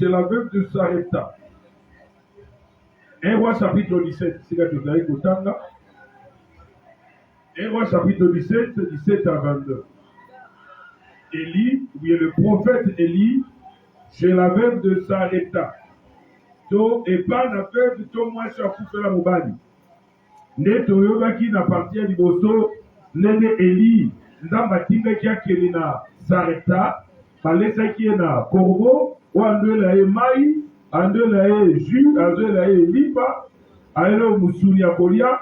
c'est la veuve de Sarepta. 1 Roi chapitre 17, c'est là que vous avez Kotanga. 1 Roi chapitre 17, 17 à 22. Élie, oui, le prophète Élie, chez la veuve de Sarepta. To et pas la veuve to moi je suis la mobali. Ne toyoba qui n'appartient du bosso, nene Élie, ndamba tinga qui a kelina Sarepta, palesa qui est na Corbeau, ou andela e mai, andela e jus, andela e liba, aelo musuni ya kolia.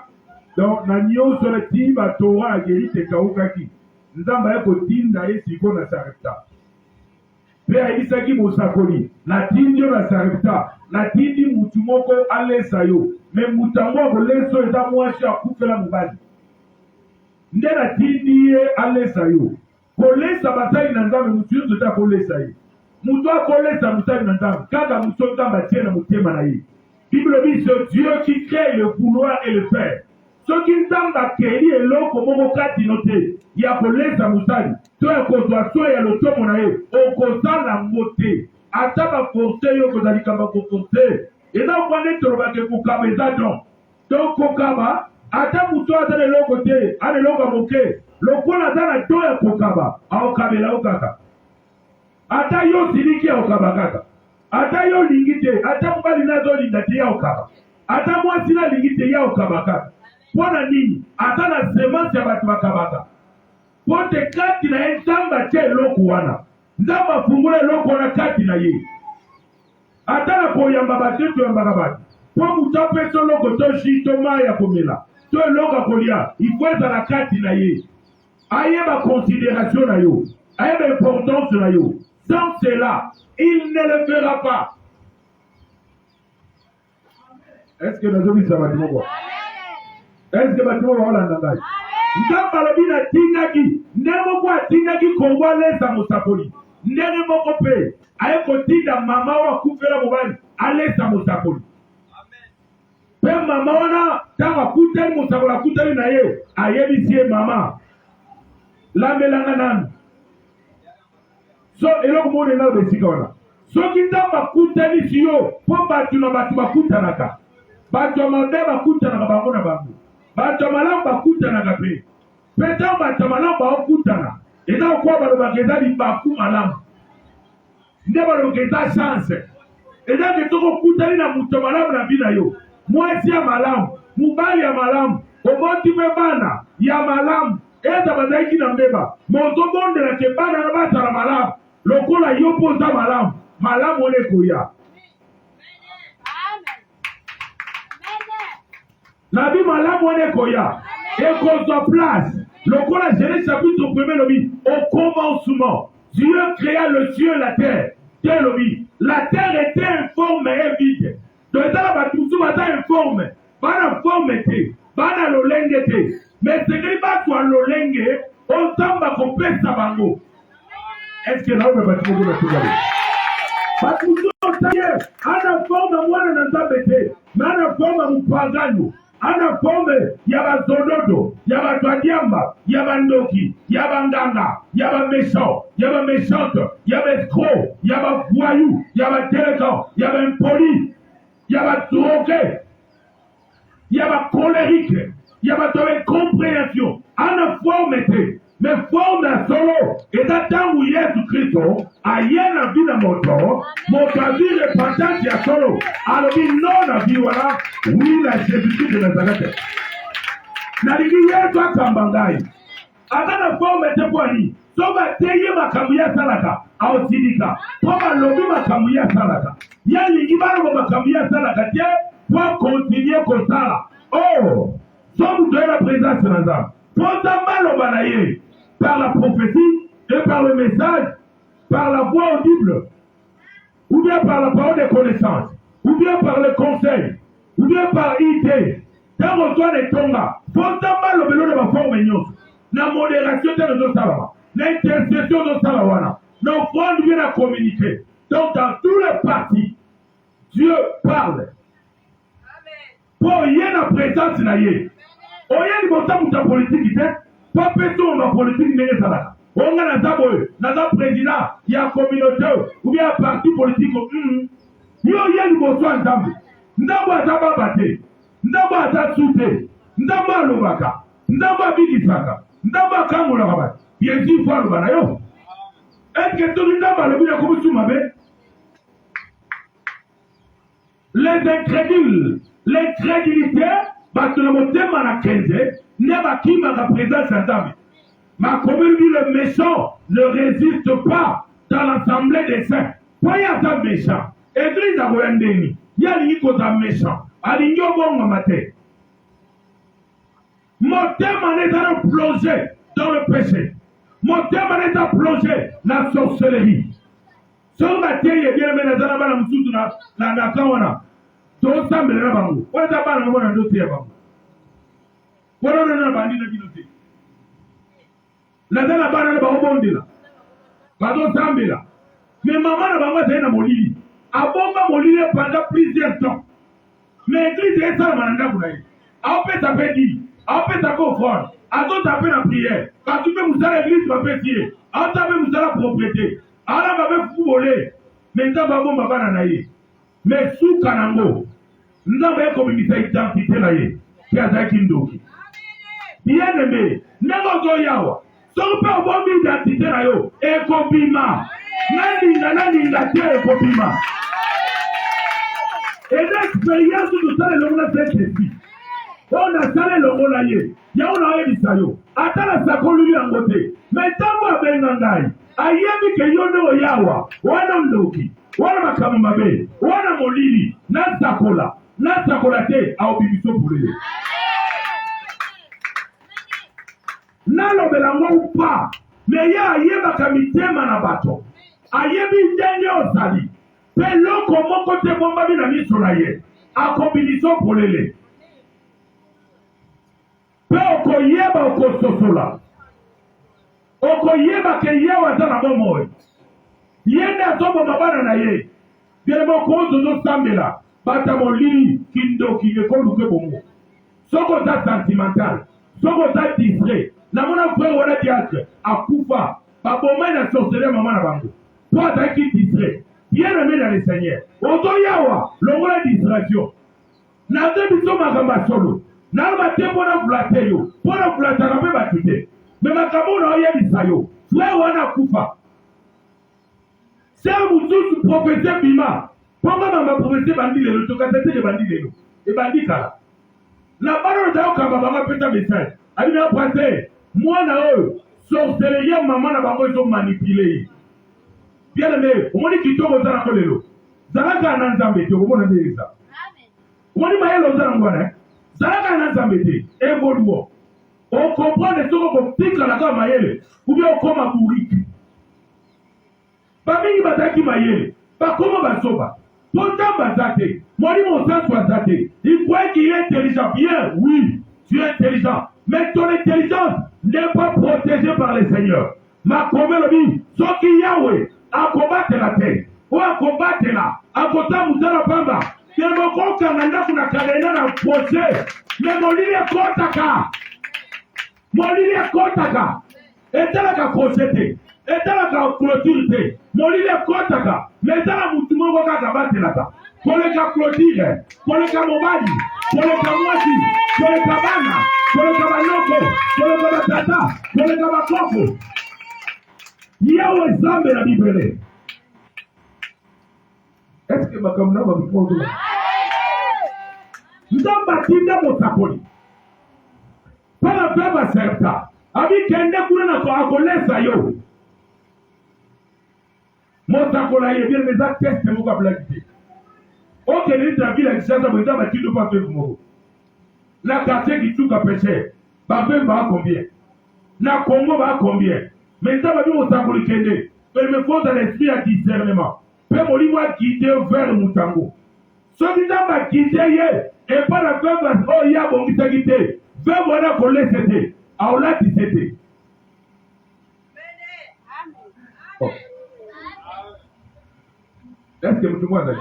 Donc na nyonso la timba Torah ageri te kaukaki. Ndamba ya kotinda ye siko na Sarepta. Pe aisaki musakoli, na tindio na Sarepta, na tindi mutu moko alesa yo. Me mutango ko leso eza mwashi akufela mubali. Nde na tindi ye alesa yo. Ko lesa batali na nzambe mutu yo zota ko lesa ye. Mutu akolesa mutali na nzambe, kaka mutu nzambe atie na mutema na ye. Bible dit c'est Dieu qui crée le vouloir et le faire. Ce qui nzamba keli eloko moko kati note ya kolesa mutali to ya kozwa so ya lotomo na ye okozala ngote ata baforce yo kozalika bakoforce eza okwane tolobake kokaba eza don donc kokaba ata mutu aza na eloko te ana eloko ya moke lokola aza na do ya kokaba aokabela yo kaka ata yo siliki aokaba kaka ata yo lingi te ata mobali nazolinga te ya okaba ata mwasi nalingi te ya okaba kaka mpona nini ata na semence ya bato bakabaka po te kati na ye nzambe atia eloko wana nzambe afungula eloko wana kati na ye ata na koyamba bato toyambaka bato po moto apesa eloko to ji to mai ya komela to eloko ya kolia ifo ezala kati na ye ayeba considération na yo ayeba importance na yo sans cela il ne le fera pas. Est-ce que nazobisa bato moko? Est-ce que bato moko baolanda ngai? Nzambe alobi na tingaki ndenge moko atingaki kongo alesa mosakoli ndenge moko mpe aye kotinda mama oyo akufela mobali alesa mosakoli mpe mama wana ntango akutani mosakoli akutani na ye ayebisi ye mama lamelanga nanu so eloko moko ndenga besika wana soki ntango akutanisi yo mpo bato na bato bakutanaka bato ya mabe bakutanaka bango na bango bato ya malamu bakutanaka mpe mpe ntango bato ya malamu baokutana eza kokuwa balobaka eza libaku malamu nde balobaka eza chance eza ke tokokutani na moto malamu na vi na yo mwasi ya malamu mobali ya malamu oboti mpe bana ya malamu eza bazalaki na mbeba mozobondela ke bana na basala malamu lokola yo mpo oza malamu malamu wana ekoya na bi malamu wana ekoya ekozwa place lokola Genèse chapitre 1 lobi au commencement Dieu créa le ciel et la terre te lobi la terre était informe et vide donc ezala bato mosusu baza informe bana forme te bana lolenge te mais sekeli bato ya lolenge ozamba kopesa bango. Est-ce que naobe bato moko natugale bato mosusu otaye ana forme mwana na nzambe te me ana forme mopagano ana forme ya bazododo ya bato adiamba ya bandoki ya banganga ya baméchant ya baméchante ya baescroc ya bavoyou ya badélinquant ya baimpoli ya badrogué ya bacolérique ya bato ya incompréhension ana forme te me forme ya solo eza ntango yesu kristo aye na vi na moto avi repentance ya solo alobi no na vi wana wi na jésus-christ de nazareth nalingi yesu akamba ngai aza na forme te kwani so bateye makambo ye asalaka aosilika mpo balobi makambo ye asalaka ye alingi baloba makambo ye asalaka te po akontinue kosala so moto ye na présence na nzambe mpo nzambe aloba na ye par la prophétie et par le message, par la voix audible, ou bien par la parole de connaissance, ou bien par le conseil, ou bien par idée. Quand on reçoit les tonga, faut t'emballer le vélo de ma forme nyonso. La modération de nos salama, l'intercession de nos salawana, nos offrandes viennent à communiquer. Donc dans tous les partis, Dieu parle. Pour y ait la présence na yé. Oye ni bota muta politique ite. Papeto ma politique nenge salaka. on a un président, il y a communauté, ou bien un parti politique. Yo yeli boso nzambe. Ndambo ataba bate. Ndambo atasute. Ndambo alobaka. Ndambo abidisaka. Ndambo akamula kabati. Yezi fwa alobana yo. Est-ce que tout le monde a le but de commencer? Les incrédules, les crédulité, parce que le mot thème à 15, n'est pas qui m'a représenté cette dame. Ma commune dit le méchant ne résiste pas dans l'assemblée des saints. Pourquoi il y a un méchant? Église à Wendeni, il y a un méchant. Aligné au bon matin. Mon thème est à plonger dans le péché. Mon thème est à plonger dans la sorcellerie. Sur ma terre, il y a bien mené dans la moussou na na kawana. To sambe na bangu. Wala ta bana ngona ndo tia bangu. Wala na bandi na binote. La dala bana na bangu bondila. Bado sambe la. Mais maman na bangu tena molili. Abomba molili pendant plusieurs temps. Mais église est ça mananda kunayi. Aope tape di. Aope tape offrande. Ado tape na prière. Quand tu fais moussala église va pétier. Ado tape moussala propriété. Ala va fou voler. Mais t'as pas bon baba naye. Mais sous kanango. Nous avons communiqué identité là yé. Qui a zaki ndoki. Bien aimé. N'importe yawa. Sans pas bon identité là yo. Ekobima. Nani la terre ekobima. Et l'expérience de ça le monde fait ceci. On a salé le monde là yé. Ya on a eu ça yo. Atala sakolu en côté. Mais tambo bengangai. Ayebi ke yono yawa. Wana ndoki. Wana makamu mabe. Wana molili. Nasakola. Nasakola te au bibiso pulele. Nalo belango upa. Mais ya ayeba kamitema na bato. Ayebi ndenye ozali. Pelo komoko te bomba bina misola ye. Akobibiso pulele. Pe okoyeba okososola. Okoyeba ke yewa zana momoe. Yende atomo mabana na ye. Bien moko zozo sambela. Bata molili kindo kinekolu ke bomo. Soko ta sentimental. Soko ta distrait. Na mona frère wala diatre. Akufa. Baboma na sorceleur maman na bango. Toi ta qui distrait. Bien aimé dans le Seigneur. Oto yawa. Longola distraction. Na debiso magamba solo. Na ba tempo na flatter yo. Pona flatter na be batute. Mais makambo na oye bisayo. Toi wana kufa. C'est un moutou prophétie bima. Pourquoi ma prophétie bandit le tokatete de bandit le et bandit kala. La parole d'Ao Kababa peta message. Ali na pointe. Moi na eux. Sorcellerie maman na bango ils ont manipulé. Bien aimé, on dit kitoko zara kolelo. Zara ka na nzambe te ko na ndeza. Amen. On dit mayelo zara ngwana. Zara ka na nzambe te evoluo. On comprend les choses comme tika la ka mayele. Ou bien on comme bourrique. Bamingi bataki mayele. Bakoma basoba. Pourtant bazate. Moi mon sens bazate. Il croit qu'il est intelligent. Bien, oui, tu es intelligent. Mais ton intelligence n'est pas protégée par le Seigneur. Ma comédie, ce qui Yahweh a combattu la terre. Ou a combattu la. A combattu Moutala Pamba. C'est mon compte Kananda pour la cadena dans le projet. Mais mon ligne est Kotaka. Mon ligne est Kotaka. Et t'as la procédé. Et t'as la clôture. Mon ligne est Kotaka. Mais t'as la moutumo voka kabate la ta. Pour le cas clôture. Pour le cas mobali. Pour le cas moisi. Pour le cas bana. Pour le cas banoko. Pour le cas batata. Pour le cas bakoko. Yahweh Zambe la Bible. Est-ce que ma caméra va me prendre là? Nous sommes bâtis dans mon tapoli. Pas la paix va servir. Avec Kende Kouna na Kolesa yo. Mon tapola est bien mes actes de mon capacité. Ok, les gens qui la chasse à mon temps bâti de pas faire pour la quartier qui tout a péché. Babé va combien? La Congo va combien? Maintenant, je vais vous dire que me faut dans l'esprit à discernement. Peu mon livre quitter vers le Moutango. Celui-là va quitter et pas la femme va oh il y a bon qui t'a quitté. Vers voilà qu'on laisse c'était. Alors là, tu c'était. Est-ce que vous comprenez?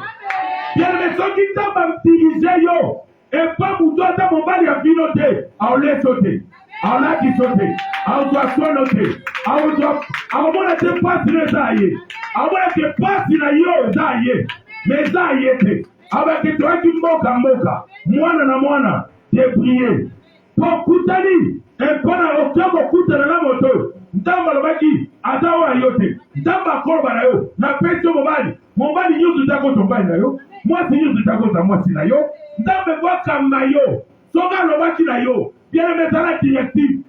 Bien, mais ceux qui t'ont utilisé yo et pas pour toi, t'as mon bal y a piloté. Alors laisse sauter. Alors là, qui sauter. Alors toi, soit noté. akomona te mpasi na eza ye amonake mpasi na yo eza ye me eza ye te abake toyaki mboka mwana na mwana debrie mpo kutani mpona oke kokutana na moto ntango alobaki ata oyo yo te ntango akoloba na yo napesi yo mobali nyonso takota mobali na yo mwasi nyonso takota mwasi na yo ntango ekokamba yo soki alobaki na yo bien ezala directive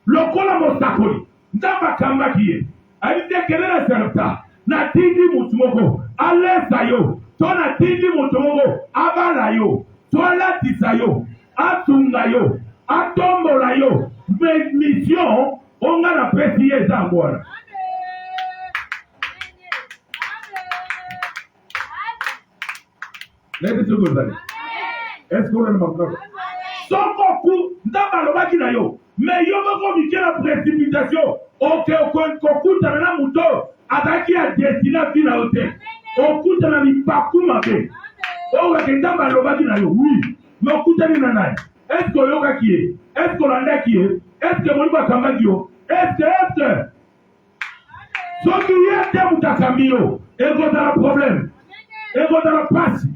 lokola mosakoli ntango akambaki ye ayebisi ekele na serta natindi motu moko alesa yo to natindi motu moko abala yo to alatisa yo atunga yo atombola yo mission onga napesi ye eza ngwana leti sokozali est-ce qu'on a le manquant sokoku ntango alobaki na yo mais yo moko mike na précipitation okokutana na moto azalaki ya destina vi na yo te okutana mipaku mabe oyokake ntango alobaki na yo wi me okutani na nani estce oyokaki ye estce olandaki ye estce moni bakambaki yo estce soki ye te moto akambi yo ekozala problème ekozala pasi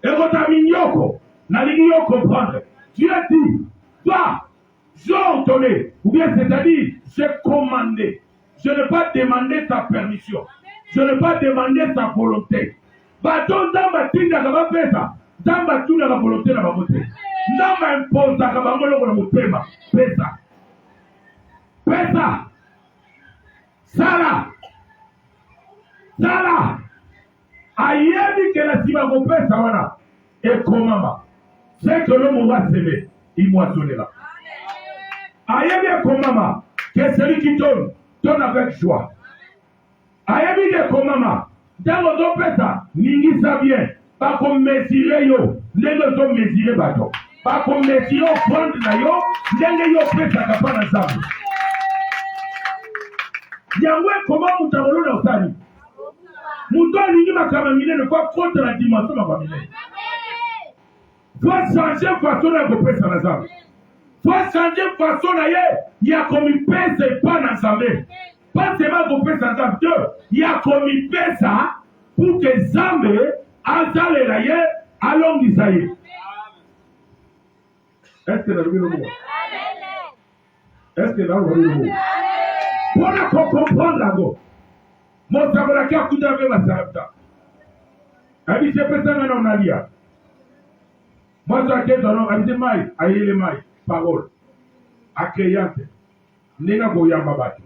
ekozala minyoko nalingi yo comprendre tu as dit toi j'ai ordonné, ou bien c'est-à-dire, j'ai commandé. Je n'ai pas demandé ta permission. Je n'ai pas demandé ta volonté. Baton damba tinda kaba pesa, damba tuna la volonté na bamote. Damba imposa kaba ngolo na mupema, pesa. Pesa. Sala. Ayebi que la siba ko pesa wana. Et comment c'est que l'homme va s'aimer, il moissonnera. Ayebi ekomama que celui qui donne avec joie. Ayebi ekomama ntango topesa ningisa bien bakomesire yo ndenge tomesire bato bakomesire ofrande na yo ndenge yo opesaka mpa na nzambe yango ekoma moto akolona osali moto alingi makambo minene po akotela dimension makambo minene po change façon ya kopesa na nzambe faut changer façon na ye ya komipesa epa na nzambe pas seulement kopesa nzambe te ya komipesa pour que nzambe azalela ye alongisa ye est-ce que nalobi lomo est-ce que nalobi lomo mpona kokomprendre yango mosakolaki akuta mpe basarapta abisi epesanga na onalia moso akezano abisi mai ayele mai parole accueillante ndenge koyamba bato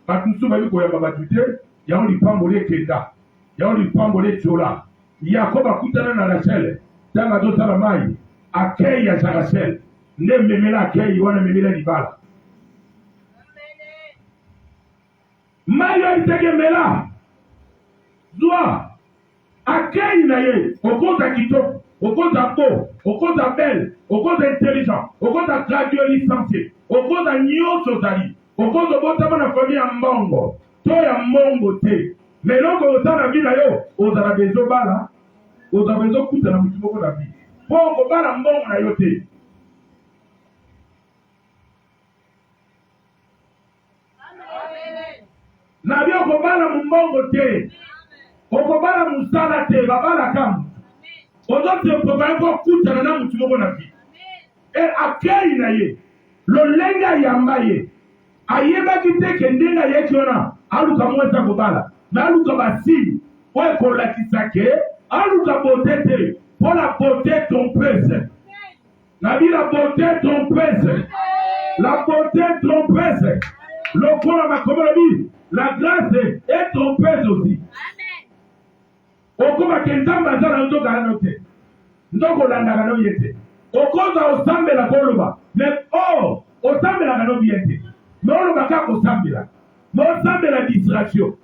bato mosusu bayebi koyamba bato te yango lipamboli ekenda yango lipamboli etiola yako bakutana na rachele ntango azosala mai akei ya rachele nde memela akei wana memela libala mai oyo itegemela zwa akei na ye okoza kitoko okoza beau, okoza belle, okoza intelligent, okoza gradué licencié, okoza nyonso zali, okoza botama na famille ya mbongo, to ya mbongo te. Mais loko ozala bila yo, ozala bezo bala, ozala bezo kuta na mutu moko na bi. Po okobala mbongo na yo te. Na bi okobala mbongo te. Okobala musala te, babala kamu. Ozote mpobaya kwa kutana na mutu moko na vi. E akei na ye. Lolenga yamba ye. Ayebaki te kendenga ye kiona. Aluka mweza kobala. Na aluka basi. Oe kolakisa ke. Aluka bote te. Po la bote trompeuse. Na bi la bote trompeuse. La bote trompeuse. Lokola makomo la bi. La grâce est trompeuse aussi. Okoma kentamba zala ndoka na note. Ndoko landa kana yete. Okoza osambela koloba. Mais osambela kana yete. Nolo baka osambela. Mais osambela distraction.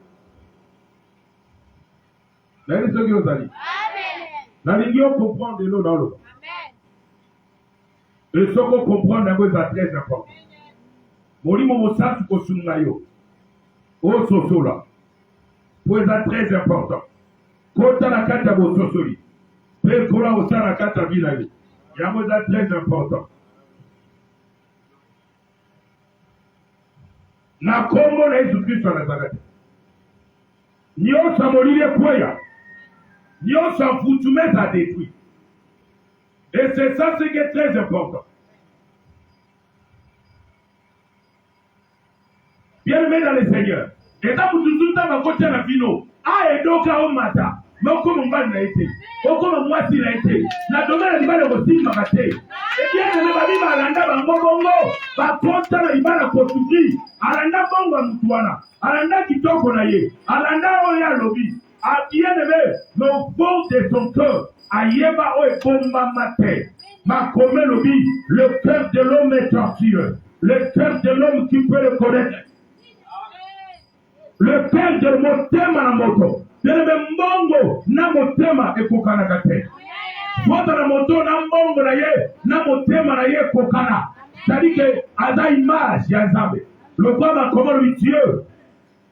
Nani soki ozali. Amen. Nani ndio comprendre de l'eau dans l'eau. Amen. Et ce qu'on comprend na ngo est très important. Molimo mosatu kosunga yo. O sosola. Pour être très important. Kota na kata bososoli. Pe kola osana kata bila yo. Yango eza très important. na kombo na Yesu Kristo anazalaka nyonso amolili ekweya nyonso afutumeza adétruit. Et c'est ça ce qui est très important. Bien-aimé dans le Seigneur, et dans tout ma côté na vino a edoka o mata moko mbani na été oko mwasi na été na domana libala ko simba kate et bien aimé babiba alanda bango bongo ba konta na libala ko sufri alanda bongo mutwana alanda kitoko na ye alanda o ya lobi a bien aimé le fond de son cœur ayeba o ebomba mate ma comme lobi le cœur de l'homme est tortueux, le cœur de l'homme qui peut le connaître. Le père de motema na moto. Delebe mbongo na motema ekokana kate. Fota na moto na mbongo na ye na motema na ye kokana. C'est-à-dire que à image ya Nzambe. Le roi comment Dieu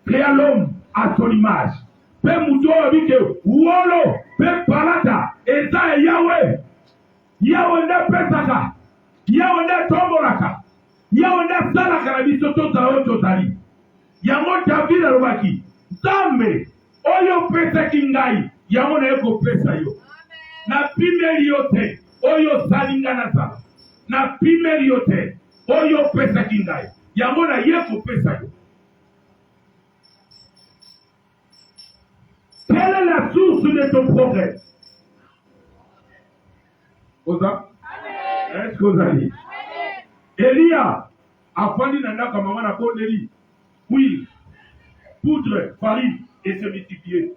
créa l'homme à son image. Pe muto abike wolo pe palata eza Yahweh. Yahweh na pesaka. Yahweh na tombolaka. Yahweh na salaka na biso tota oto tali. Yango David alobaki Nzambe oyo pesaki ngai yango na ye kopesa yo na pimeli yo te oyo salinga na sala na pimeli yo te oyo pesaki ngai yango na ye kopesa yo. Quelle est la source de ton progrès? Oza? Est-ce que vous allez? Elia afandi na ndako mama na kondeli huile, poudre, farine et se multiplier.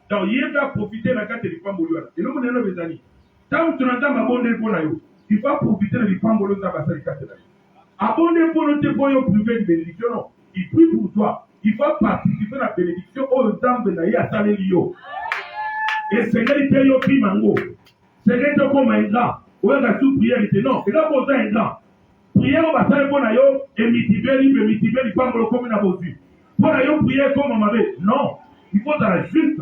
Donc, il va profiter de la carte de Pambouloua. Et nous, nous avons des amis. Tant que tu n'as pas abonné pour nous, il va profiter de Pambouloua dans la carte. Abonner pour nous, tu peux priver une bénédiction. Il prie pour toi. Il va participer à la bénédiction aux dames de Naïa Salélio. Et c'est là qu'il y a un mango. C'est là qu'il y a un grand. Ou un tout prière. Non, il a posé un grand. Prière au bataille pour nayo et mitibeli pas le comme na bosu. Pour nayo prière comme mabe. Non, il faut dans la juste, il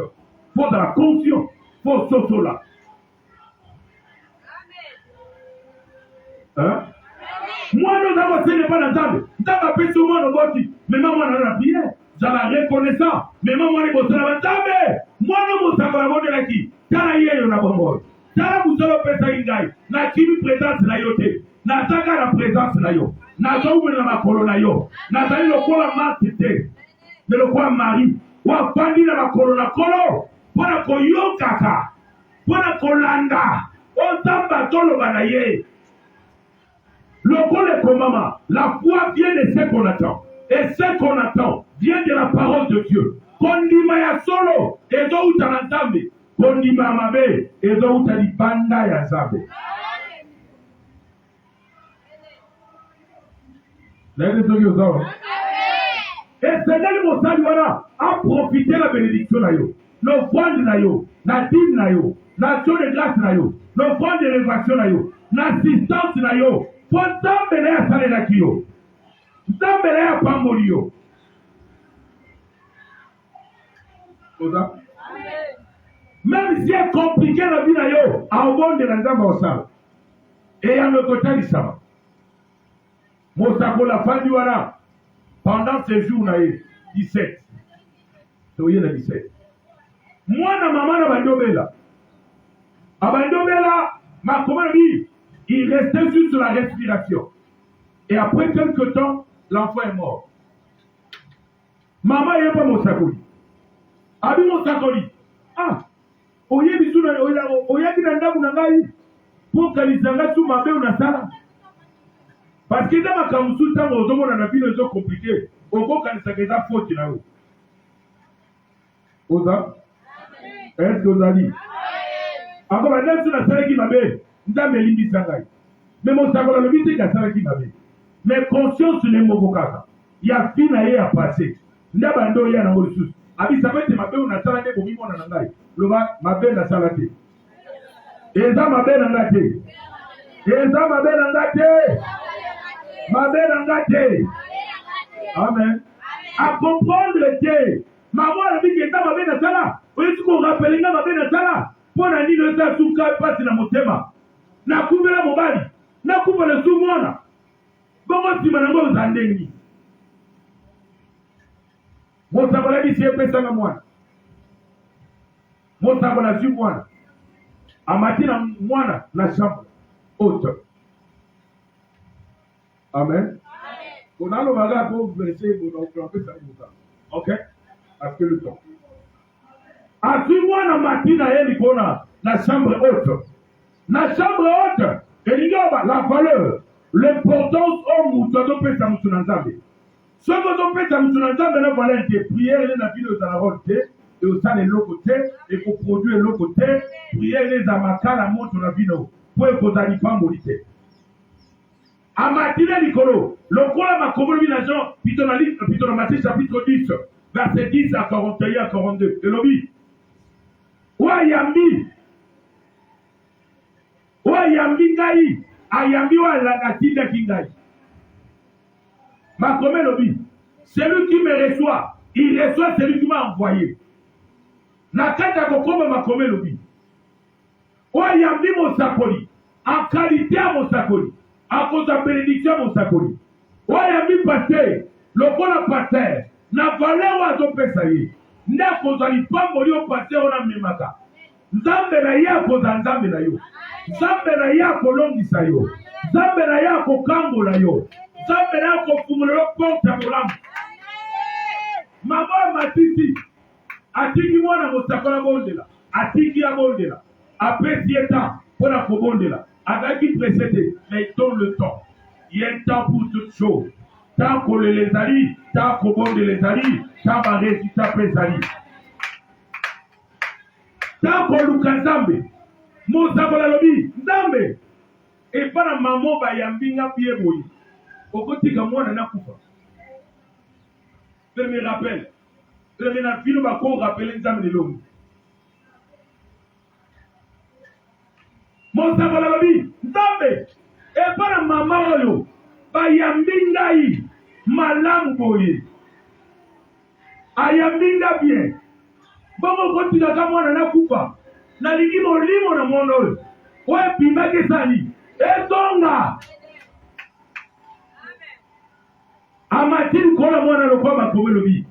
faut dans la conscience, il faut soso là. Hein? Moi nous avons c'est pas dans table. Dans ma personne moi boti, mais maman on a prière. Ça la reconnaissant, mais maman on est bossé la table. Moi nous ça va bonne la qui. Kana yeye na bombo. Kana busolo pesa ingai. Na kimi présence la yote. Nataka la présence na yo. Nazoumwe na makolo na yo. Nazali lokola matete. De lokola mari. Wafandi na makolo na kolo. Pona koyokaka. Pona kolanda. Ozamba tolo banaye. Lokola komama. La foi vient de ce qu'on attend. Et ce qu'on attend vient de la parole de Dieu. Kondima ya solo. Ezo utanantambe. Kondima mabe. Ezo utalibanda ya zabe. Et c'est là le mot à profiter de la bénédiction nayo, l'offrande nayo, la dîme nayo, l'action de grâce nayo, l'offrande de révélation nayo, l'assistance nayo, pour t'emmener à saler la kio, t'emmener à pambolio. Même si c'est compliqué la vie nayo, à au bon de la dame au sale, et à le côté du sabbat. Mosakola Fandiwara, pendant ces jours, 17. Soyez le 17. Moi, na maman, na bandobela. A bandobela, ma commande dit, il restait juste sur la respiration. Et après quelques temps, l'enfant est mort. Maman, il n'y a pas Mosakoli. Abi Mosakoli. Ah, oye bisuna, oye binanda bunangai, pour kalizanga sous ma belle sala. Parce que dans ma camusou, tant aux hommes, on a vu les autres compliqués. Au beau, quand ça est à faute, là haut. Oza? Est-ce que vous avez dit? Encore maintenant, sur la salle qui m'avait, nous avons mis Sangai. Mais mon savoir, le but est la salle qui m'avait. Mais conscience sur les mots kaka. Il y a fin à passer. Nous avons un doyen en ressources. Abi, ça va être ma belle, on a salé pour vivre en Nangai. Le ma belle a salé. Et ça, ma belle en gâté. Et ça, ma belle en gâté. Ma belle en gâté. Amen. À comprendre Dieu. Maman a dit que ma belle en sala. Vous voyez ce qu'on rappelle, ma belle en sala. Pour la nuit de sa souka passe dans mon thème. Na couvert mon bali. Na couvert le sous-mona. Comment tu m'as envoyé aux andénis? mosango biso epesanga mwana mosango nazwi mwana amati na mwana na chambre haute. Amen. On a le bagage pour verser mon enfant, ça vous a. Ok? Parce que le temps. Azwi mwana mati na ye likona na chambre haute. Na chambre haute, elingi la valeur, l'importance au mutu azopesa mutu na Nzambe. Soki ozopesa mutu na Nzambe na valeur te, prière ele na bino ezala role te, eosala eloko te, ekoproduire eloko te, prière ele eza makala moto na bino, po ekozala lipamboli te. Amatine likolo, lokola makomolo bina Jean, plutôt dans Matthieu chapitre 10, verset 10 à 41 à 42. Elobi. Oyambi ngai, ayambi atinda kingai. Makomé lobi. Celui qui me reçoit, il reçoit celui qui m'a envoyé. Nakata kokoma makomé lobi. Oyambi mosakoli, en qualité à mosakoli. À cause de la bénédiction, mon sakoli. Oyambi pasteur, lokola pasteur, na valeur wa zopesaye. Nda kozali pamboli o pasteur ona memaka. Nzambe na ya koza nzambe na yo. Nzambe na ya kolongisa yo. Nzambe na ya kokangola yo. Nzambe na ya kofungula porte molamu. Mama matiti. Atiki mwana mosakola bondela. Atiki ya bondela. Apesi eta pona kobondela. Avec qui précédé, mais donne le temps. Il y a un temps pour toutes choses. Tant qu'on les allie, tant qu'on bon les allie, tant qu'on résultat présali. Tant qu'on nous Nzambe, mon sabola lobi, Nzambe, et pas la maman va yambinga pied boy. Au côté que moi n'a pas. Je me rappelle, je me film va qu'on rappelle Nzambe de l'homme. Mon sabola lobi, Nzambe, et pas la maman oyo, va yambinga yi, malamu boye. Ayambinga bien. Bongo koti na kama wana nakufa. Na ligimo limo na mono. Oe pimake sani. Etonga. Amatini kola mwana lokwa makome lobi.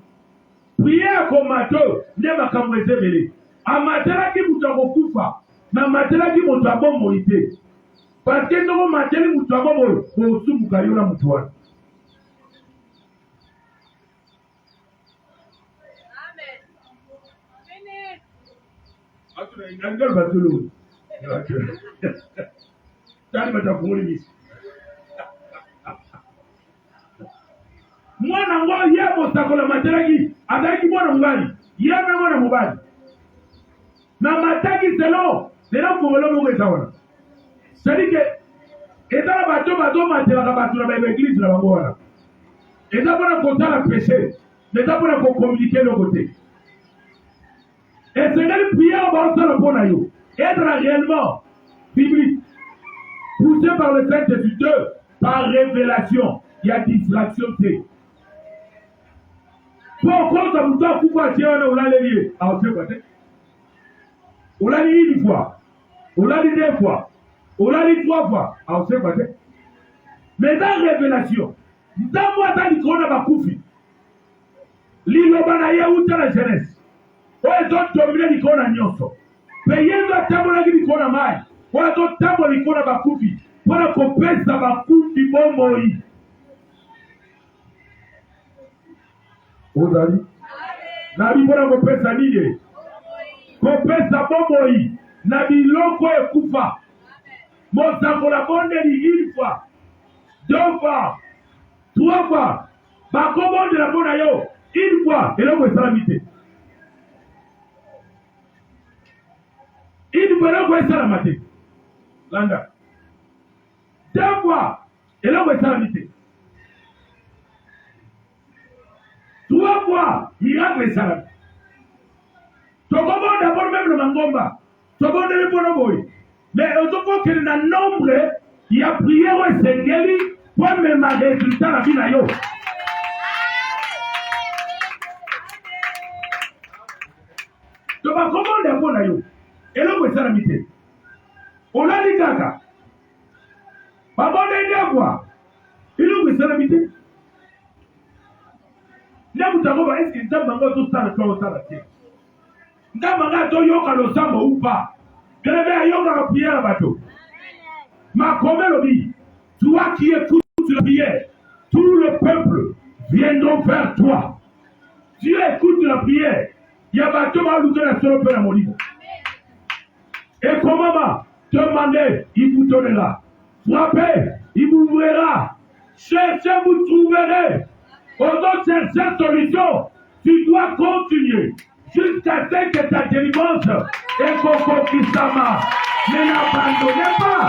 Prière komato. Ndema kamweze mele. Amatela ki mutako kufa. Na matela ki mutabo moite. Paske ndoko mateli mutabo moyo. Kosumu kayona mutuwana. Nangalo batulu. Tani matafunguli misi. Mwana ngwa yebo sakola materaki. Adaki mwana mbali. Yebe mwana mbali. Na mataki selo. Selo kumelo mungu esawana. Sadike. Etala bato materaka batula ba église na bangoana. Eta pona kotala péché. Eta pona ko communiquer le côté. Et c'est une prière pour nous. Être réellement biblique, poussé par le Saint-Esprit, par révélation. Il y a distraction. Pourquoi ça vous doit pouvoir dire on l'a lié? Alors c'est quoi? On l'a dit une fois, on l'a dit deux fois, on l'a dit trois fois. Alors c'est quoi? Mais dans la révélation, dans moi, dans l'icône à Bakoufi, l'Ilobana Yaouta la jeunesse. Oezo domine likona nyonso. Peyezo tambola likona mai. Oezo tambola likona bakufi. Pona kopesa bakufi bomoi. Ozali. Na bibona kopesa nini? Kopesa bomoi. Na biloko ekufa. Mosangola bonde ni une fois. Deux fois. Trois fois. Bakobonde la bona yo. Une fois. Eloko esalamite. Il faut le faire la matinée. Landa. Deux fois, et là, vous êtes la matinée. Trois fois, miracle est salami. Tokobo d'abord même le mangomba. Tokobo de l'éponoboy. Mais au topo qu'il y a un nombre, il y a prié au Seigneur pour même un résultat la vie na yo. Tokobo d'abord na yo. Et là, vous êtes la matinée. On a dit caca. Papa de quoi? Il est où la matinée? Nebutangoba, est-ce que Ndamanga tout ça comme ça la tête? Ndamanga to yoka lo sambo ou pas? Greve yoka la prière à bateau. Ma comédie, toi qui écoutes la prière, tout le peuple viendront vers toi. Tu écoutes la prière, il y a bateau à l'outil de la seule peine à mon livre. Et comment va demander, il vous donnera. Frappez, il vous ouvrira. Cherchez, vous trouverez. Pendant cette solution, tu dois continuer jusqu'à ce que ta délivrance est concoctisama. Mais n'abandonnez pas.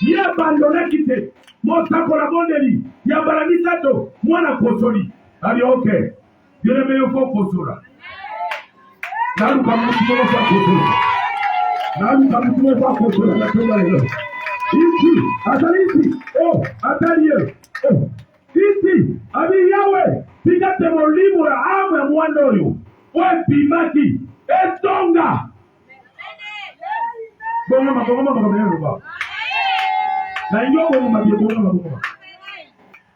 Ni abandonnez quitter. Mon sac la bondeli. Il y a balami sato. Moi la kosoli. Allez, ok. Bien aimé, il faut kosola. Nalu kamutumo fa kosola. Nalu kamutumo fa kosola. La tomba est là. Ici, attendez ici. Oh, attendez. Oh. Ici, abi Yahweh, pigate mon livre ame mwandoyo. Ouais, pimaki. Etonga. Bonga, bonga. Na yoko mabie bonga.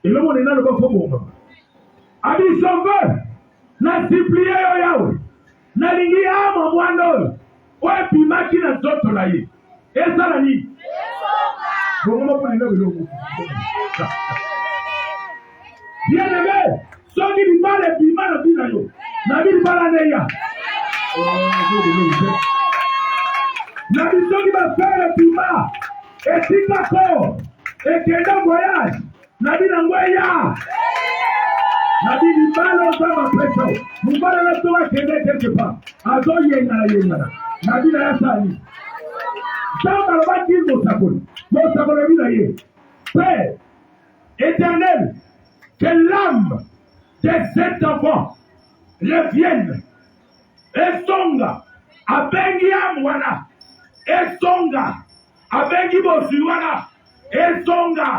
Et le monde est là le bas bonga. Abi sauveur, na supplié yo Yahweh. Na lingi ame mwandoyo. Ouais, pimaki na zoto la ye. Esa la ni. Bonga pour les nobles. Bien-aimé, ceux qui parlent et puis mal au final, Nabil Balaneya. Nabil ceux qui va faire le piment, et si d'accord, et qui est en voyage, Nabil Angoya. Nabil Balo Sama Preso, nous parlons de toi qui est quelque part. Azo Yena. Nabil Ayassani. Dans le bâtiment de Sabon, mon Sabon est Père éternel. Que l'âme de cet enfant revienne. Et songa. Abengi amwana. Et songa. Abengi bosuwana. Et songa.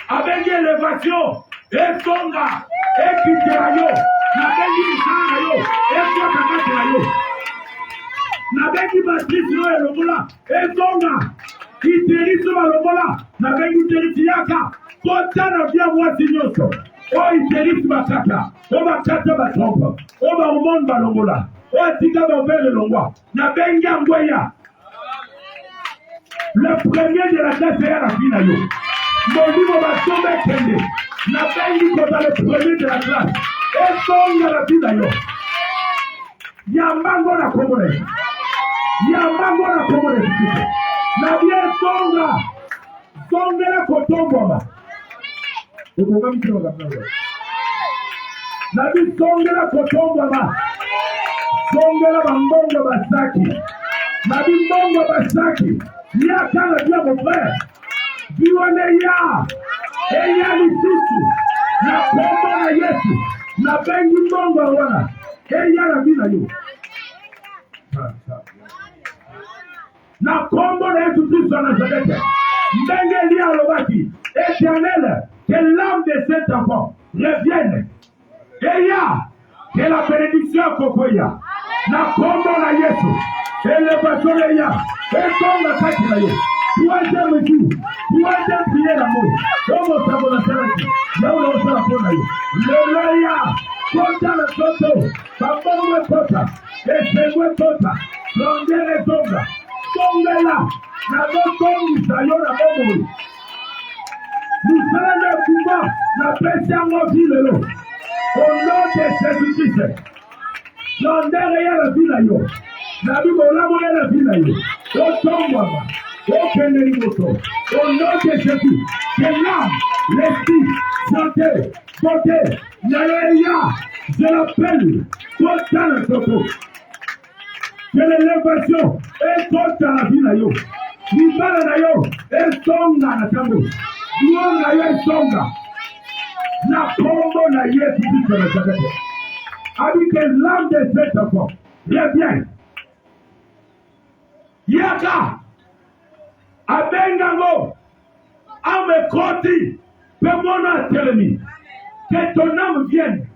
Abengi élévation. Et songa. Et kiterayo. Nabengi isanayo. Et sotakaterayo. Nabengi matrice no elomola. Et songa. Iterisu malomola. Nabengi teritiaka. Kotana vya mwasi nyoso. O iterisi bakata, o bakata batomba, o ba umon balongola, o atika ba vele longwa, na bengi angweya. Le premier de la classe est à la fin yo. Mon livre va tomber kende, na bengi kota le premier de la classe, et songa la fin yo. Yamango na komone, na bien songa la kotomba. Nabi songela kotomba ba songela bambongo basaki nabi mbongo basaki ya kana dia mon frère biwane ya eya lisusu na komba na Yesu na bengi mbongo wana eya na bina yo na komba na Yesu Kristo na Nazareth mbenge lia lobaki éternel. Que l'âme de cet enfant revienne. Et ya, que la bénédiction kokoya. Na kombo na Yesu. Élévation de ya. Et comme la kaki na yo. Troisième jour. Troisième prière d'amour. Comme au sabon la salati. Là où on se la pose na yo. Le loya. Kota la soto. Babongo kota. Et segwe kota. Rondere zonga. Tongela. Na do tongi sayo na bobo. Nous allons le pouvoir, la paix en mon vie, au nom de Jésus-Christ. J'en ai rien à dire là, yo. La vie, on l'a monnaie la vie là, yo. Au tombe, au Kenelimoto. Au nom de Jésus. Que l'âme, l'esprit, santé, beauté, Naléa, je l'appelle, contre le topo. Que l'élévation est contre la vie là, yo. L'ibala là, yo, est songa la tambo. Songa ya songa na kombo na Yesu Kristo na Nazareth. Avec l'âme de cet enfant, reviens. Yaka abengango amekoti pemona telemi. Que ton âme vienne.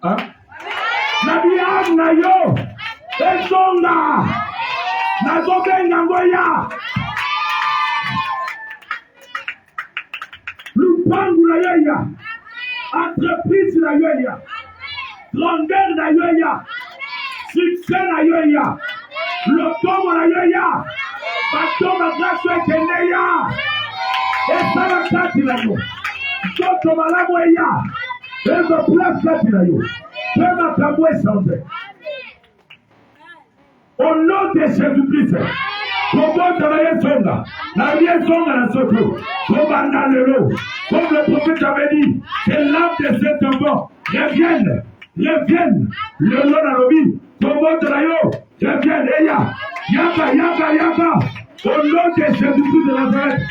Hein? Na biam na yo esonga na zobengango ya. lopangu na yo ya, entreprise na yo ya, grandeur na yo ya, succès na yo ya, lotomo na yo ya, batoma grâce ekende ya, esala kati na yo, soto malamu ya, ezo place kati na yo, pe makambo esanze. Au nom de Jésus-Christ, Kobota na yesonga, la yesonga na soto, Kobanda lelo, comme le prophète avait dit, que l'âme de cet enfant revienne, le nom de l'obis, Kobota na yo, revienne, eya, yaka, au nom de Jésus-Christ de Nazareth,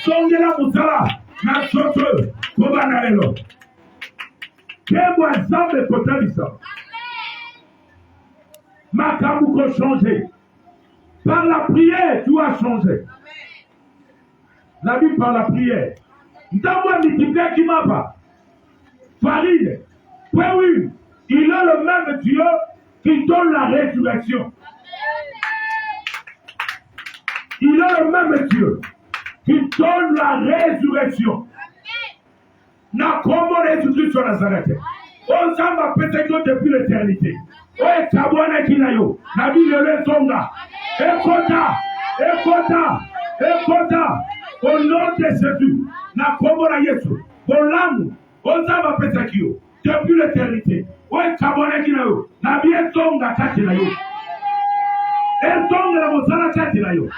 Zongela Musala, na soto, Kobanda lelo. Kemwa zambe kotalisa. Makamuko changer. Par la prière, tu as changé. La vie par la prière. Ndamwa Nikita Kimapa. Farid. Oui, il est le même Dieu qui donne la résurrection. Il est le même Dieu qui donne la résurrection. Na komo Jésus-Christ sur Nazareth. On s'en va peut-être depuis l'éternité. Ouais, Kabwana Kinayo, Nabi le Songa, Ekota, au nom de Jésus, na Komora Yesu, Bolamu, Ozama Petakio, depuis l'éternité. Ouais, Kabwana Kinayo, Nabi Songa Katinayo, Songa la Mosala Katinayo,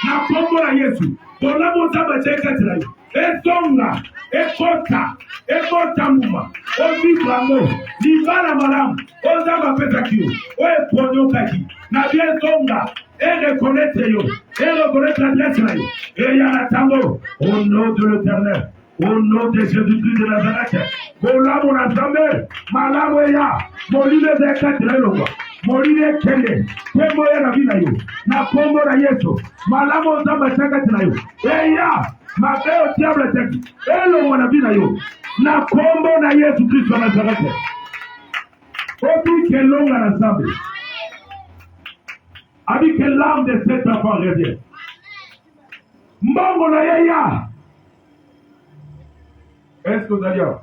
na Komora Yesu, Bolamu Zaba Katinayo, Songa, Ekota Muma, Ozibramo, Libala Malam, Ozama Petakio, Oe Ponyokaki, Nabien Songa, et reconnaître l'adresse, et Yanatango, au nom de l'Éternel, au nom de Jésus-Christ de Nazareth, Bola mon assemblée, Malamoya, Moline de Katrelova, Moline Kende, Kemoya Navinayo, Nakombo na Yesu, Malamo Zamba Chakatinayo, Eya, Mabeo Diable Teki, Elo Wanavinayo, Nakombo na Yesu Christ de Nazareth. Obi Kelonga l'assemblée. Avec l'âme de cet enfant revient. Mbongo na yaya. Est-ce que vous allez dire?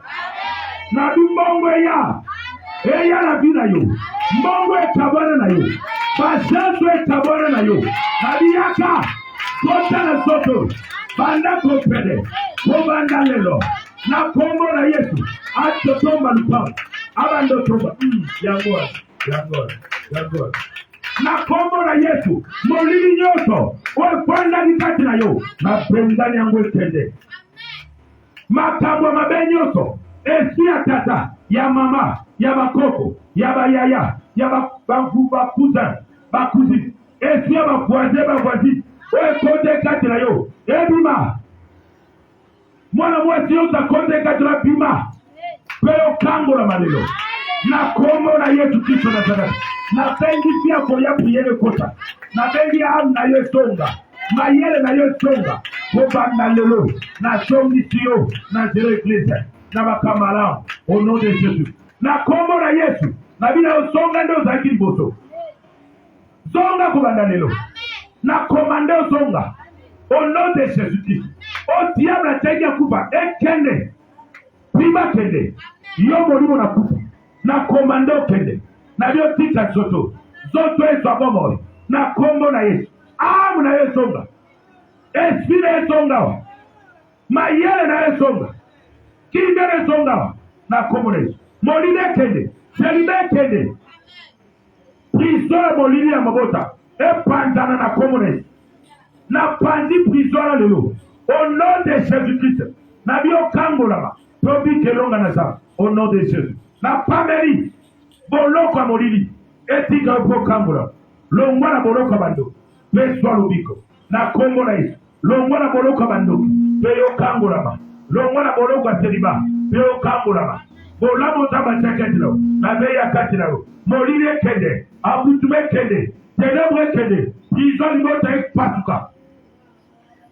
Na du mbongo ya. Eya na bina yo. Mbongo e kabana na yo. Bashanto e kabana na yo. Nadi yaka. Kota na soto. Banda kopede. Kobanda lelo. Na kombo na Yesu. Ato tomba lupa. Abando tomba. Yangor. Na kombo na Yesu, molili nyoto, kwenda nikati na yo, mapendani yangu ekende. Makambo mabe nyoto, esia tata, ya mama, ya bakoko, ya bayaya, ya bakuzi, esia bakuazi, konde kati na yo, ebima. Mwana mwesi yoza konde kati na bima, peo kango la manelo. Na kombo na Yesu Kristo na Nazareth. Na bengi pia koya priere kota. Na bengi am na yo songa. Mayele na yo songa. Kobanda lelo. Na songi tiyo. Na zero eglise. Na makamala. Au nom de Jésus. Na kombo na Yesu. Na bila yo songa ndo za kimboso. Songa kobanda lelo. Na komande yo songa. Au nom de Jésus-Christ. O diable tegi akuba. Ekende. Prima kende. Yo molimo na kufa. Na komando kende. Na bio tika zoto Yesu abomoy. Na kombo na Yesu. Amu na Yesu songa. Esprit na Yesu songa. Mayele na Yesu songa. Kimbe na Yesu songa. Na kombo na Yesu. Moline kende. Selibe kende. Prison molini ya mabota. Pandana na kombo na Yesu. Na pandi prison lelo. Au nom de Jésus-Christ. Na bio kango lama. Probi kelonga na sa. Au nom de Jésus. Na pameri boloko ya molili etika okokambula longwa na boloko bando peswa lubiko na kombo na Yesu longwa na boloko bando peyo kangulama longwa na boloko seliba peyo kangulama bolamo taba chaketilo na beya katilo molili ekende abutume kende tenebre kende prison limota ekpasuka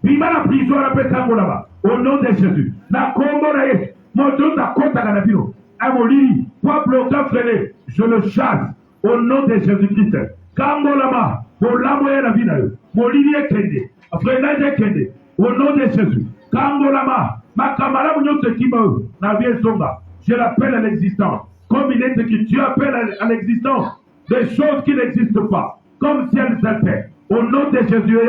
bima na prison na petangulama au nom de Jésus na kombo na Yesu moto takota na bino amolili kwa bloquer freiner je le chasse au nom de Jésus-Christ. Kangolama, Bolamo et la Vinayo, Molili et Kende, Frenage et Kende, Au nom de Jésus. Kangolama. Makamala Munyote Kimo. Navie Zonga. Je l'appelle à l'existence. Comme il est écrit, tu appelles à l'existence des choses qui n'existent pas. Comme si elles étaient. Au nom de Jésus,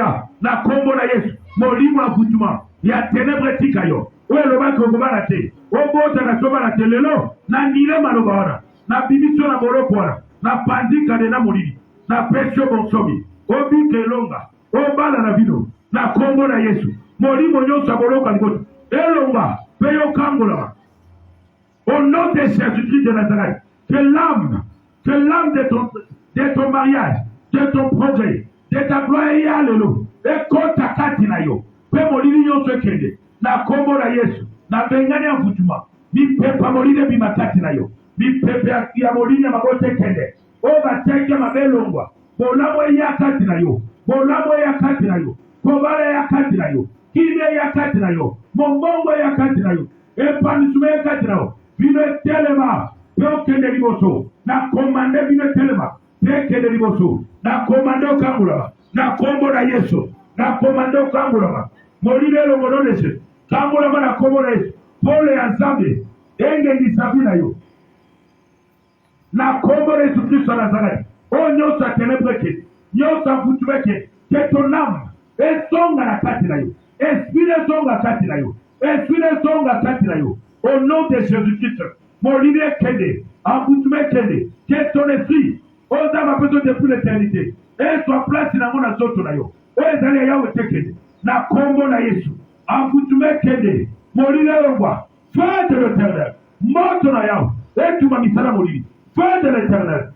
na kombo na Yesu. Molimo avutuma. Ya ténèbres tikayo. Oye lo ba kogobara te. Obo ta na sobara te lelo. Na nile malobara. Na bibiso na borokora. Na pandika de na molini. Na pesho bonsomi. Obi kelonga. Obala na vino. Na kombo na Yesu. Molimo nyosa boroka ngoto. Elonga. Peyo kangola. Au nom de Jésus-Christ de Nazareth. Que l'âme de ton mariage, de ton progrès, de ta gloire et alléluia. Et kota katina yo. Pe molini nyoso kende. Na kombo na Yesu. Na bengani ya mfutuma. Mi pepa molini bimakati na yo. Mi pepe ya molini ya mabote kende. Oba teke mabelongwa. Bolamo ya kati na yo. Bolamo ya kati na yo. Kobale ya kati na yo. Kine ya kati na yo. Mombongo ya kati na yo. Epanisume ya kati na yo. Vino telema. Peo kende liboso. Na komande vino telema. Peo kende liboso. Na komande okangula. Na kombo na Yesu. Na komande okangula. Molile lo molonese. Kangula na kombo na Yesu. Pole ya zambi. Enge nisabina yo. Na kombo na Yesu Kristo Nazareth. O nyosa tenebreke. Nyosa futuweke. Que ton âme. Esonga na kati na yo. Esprit songa kati na yo. Esprit songa kati na yo. Au nom de Jésus-Christ. Molile kende. Afutume kende. Que ton esprit. Oza ma besoin depuis l'éternité. Et soit place na mona soto na yo. O ezali ya wote kende. Na kombo na Yesu. Afutume kende. Molile longwa. Feu de l'éternel. Moto na yao. Et tu m'as mis ça la molili. Feu de l'éternel.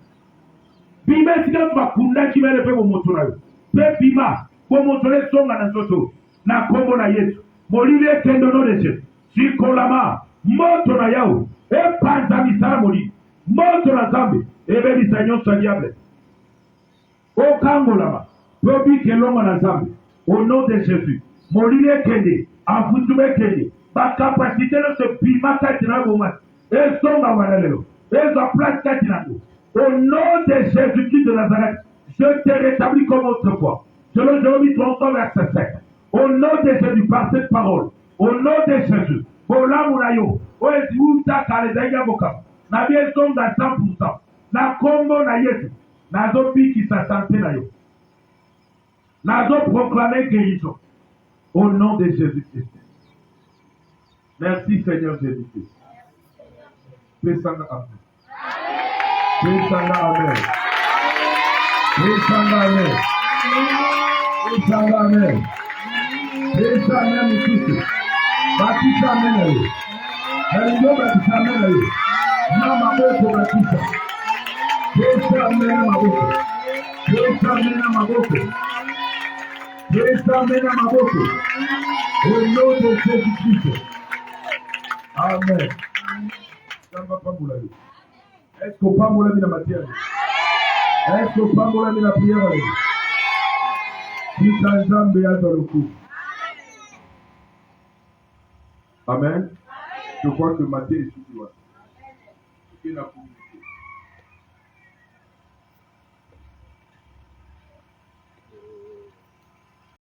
Bima sika tu bakunda kimele pe moto na yo. Pe bima. Kwa moto le songa na soto. Na kombo na Yesu. Molile kendo no deche. Sikolama. Moto na yao. E panza misara molili. Moto na zambi. Ebe disanyo sa diable. O kangolama. Probi kelonga na zambi. Au nom de Jésus. Molile kende. Afutume kende. Ba capacité de se bima katina goma. Et songa wanalelo. Et sa place katina go. Au nom de Jésus-Christ de Nazareth. Je te rétablis comme autrefois. Selon Jérémie 33 verset 7. Au nom de Jésus, par cette parole. Au nom de Jésus. Bola munayo. O eziuta kalezaiga boka. Na bien songa 100%. Na kombo na Yesu. Na zo piki sa santé na yo. Na zo proclamer guérison. Au nom de Jésus-Christ. Merci Seigneur Jésus-Christ. Pesanga amen. Pesanga amen. Pesanga amen. Pesanga amen. Pesanga amen. Batisa amen. Hello batisa amen. Mama boko batisa. Pesa amen maboko. Pesa amen maboko. Pesa amen maboko. Au nom de Jésus-Christ. Amen. Est-ce qu'on parle de la matière? Est-ce qu'on parle de la prière? Si ta jambe est dans le coup. Amen. Je crois que Matthieu est sur toi.